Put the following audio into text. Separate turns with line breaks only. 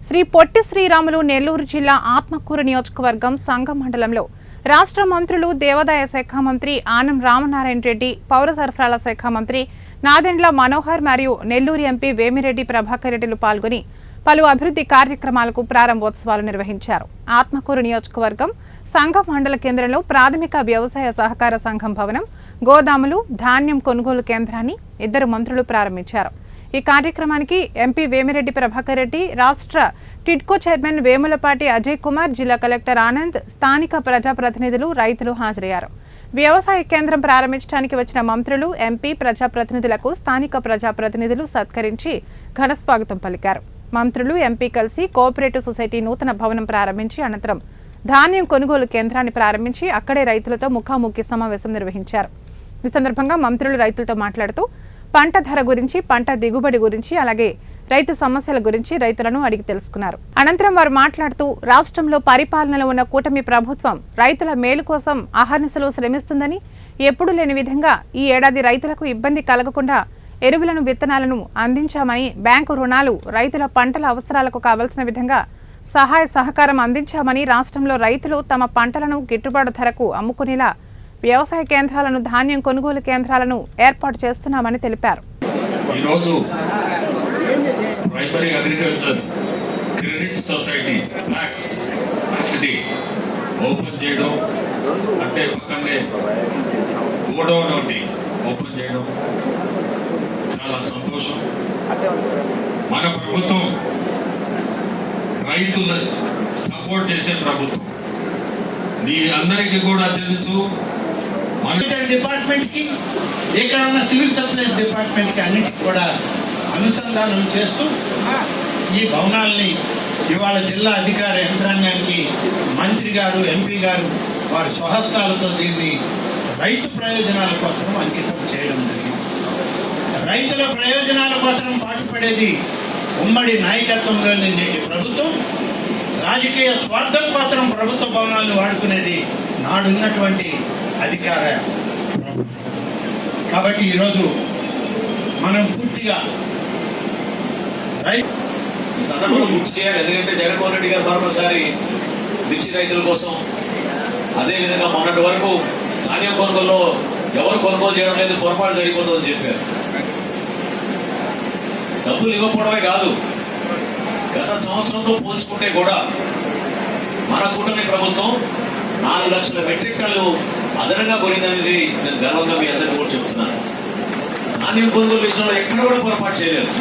శ్రీ పొట్టి శ్రీరాములు నెల్లూరు జిల్లా ఆత్మకూరు నియోజకవర్గం సంగం మండలంలో రాష్ట్ర మంత్రులు దేవాదాయ శాఖ మంత్రి ఆనం రామనారాయణ రెడ్డి, పౌర సరఫరాల శాఖ మంత్రి నాదెండ్ల మనోహర్ మరియు నెల్లూరు ఎంపీ వేమిరెడ్డి ప్రభాకర్ రెడ్డిలు పాల్గొని పలు అభివృద్ధి కార్యక్రమాలకు ప్రారంభోత్సవాలు నిర్వహించారు. ఆత్మకూరు నియోజకవర్గం సంగం మండల కేంద్రంలో ప్రాథమిక వ్యవసాయ సహకార సంఘం భవనం, గోదాములు, ధాన్యం కొనుగోలు కేంద్రాన్ని ఇద్దరు మంత్రులు ప్రారంభించారు. ఈ కార్యక్రమానికి ఎంపీ వేమిరెడ్డి ప్రభాకర్ రెడ్డి, రాష్ట్ర టిడ్కో చైర్మన్ వేములపాటి అజయ్ కుమార్, జిల్లా కలెక్టర్ ఆనంద్, స్థానిక ప్రజాప్రతినిధులు, రైతులు హాజరయ్యారు. వ్యవసాయ కేంద్రం ప్రారంభించడానికి వచ్చిన మంత్రులు, ఎంపీ, ప్రజాప్రతినిధులకు స్థానిక ప్రజాప్రతినిధులు సత్కరించి ఘన స్వాగతం పలికారు. మంత్రులు, ఎంపీ కలిసి కోఆపరేటివ్ సొసైటీ నూతన భవనం ప్రారంభించి అనంతరం ధాన్యం కొనుగోలు కేంద్రాన్ని ప్రారంభించి అక్కడే రైతులతో ముఖాముఖి సమావేశం నిర్వహించారు. ఈ సందర్భంగా మంత్రులు రైతులతో మాట్లాడుతూ పంట ధర గురించి, పంట దిగుబడి గురించి, అలాగే రైతు సమస్యల గురించి రైతులను అడిగి తెలుసుకున్నారు. అనంతరం వారు మాట్లాడుతూ రాష్ట్రంలో పరిపాలనలో ఉన్న కూటమి ప్రభుత్వం రైతుల మేలు కోసం అహర్నిశలు శ్రమిస్తుందని, ఎప్పుడూ లేని విధంగా ఈ ఏడాది రైతులకు ఇబ్బంది కలగకుండా ఎరువులను, విత్తనాలను అందించామని, బ్యాంకు రుణాలు, రైతుల పంటల అవసరాలకు కావలసిన విధంగా సహాయ సహకారం అందించామని, రాష్ట్రంలో రైతులు తమ పంటలను గిట్టుబాటు ధరకు అమ్ముకునేలా వ్యవసాయ కేంద్రాలను, ధాన్యం కొనుగోలు కేంద్రాలను ఏర్పాటు చేస్తున్నామని తెలిపారు.
ఈరోజు primary agriculture credit society banks ఇది ఓపెన్ చేయడం అంటే పక్కనే గోడౌన్ ఒకటి ఓపెన్ చేయడం చాలా సంతోషం. మన ప్రభుత్వం రైతులు సపోర్ట్ చేసే ప్రభుత్వం. మీ అందరికీ కూడా తెలుసు,
డిపార్ట్మెంట్ కి ఇక్కడ ఉన్న సివిల్ సప్లైస్ డిపార్ట్మెంట్ కి అన్నిటికీ కూడా అనుసంధానం చేస్తూ ఈ భవనాల్ని ఇవాళ జిల్లా అధికార యంత్రాంగానికి మంత్రి గారు, ఎంపీ గారు వారి స్వహస్తాలతో దీన్ని రైతు ప్రయోజనాల కోసం అంకితం చేయడం జరిగింది. రైతుల ప్రయోజనాల కోసం పాటుపడేది ఉమ్మడి నాయకత్వంలోని నేటి ప్రభుత్వం. రాజకీయ స్వార్థం కోసం ప్రభుత్వ భవనాలను వాడుకునేది నాడున్నటువంటి అధికార ప్రభుత్వం. కాబట్టి ఈరోజు మనం పూర్తిగా
ఈ సందర్భంలో గుర్తు చేయాలి. ఎందుకంటే జగన్మోహన్ రెడ్డి గారు మరొకసారి మిర్చి రైతుల కోసం, అదేవిధంగా మొన్నటి వరకు ధాన్యం కొనుగోలులో ఎవరు కొనుగోలు చేయడం లేదు, పొరపాటు జరిగిపోతుందని చెప్పారు. డబ్బులు ఇవ్వకపోవడమే కాదు, గత సంవత్సరంతో పోల్చుకుంటే కూడా మన కూటమి ప్రభుత్వం 4 లక్షల మెట్రిక్ టన్నులు అదనంగా కొనిందనేది నేను గర్వంగా మీ అందరికీ కూడా చెప్తున్నాను. ధాన్యం కొనుగోలు విషయంలో ఎక్కడ కూడా పొరపాటు చేయలేదు.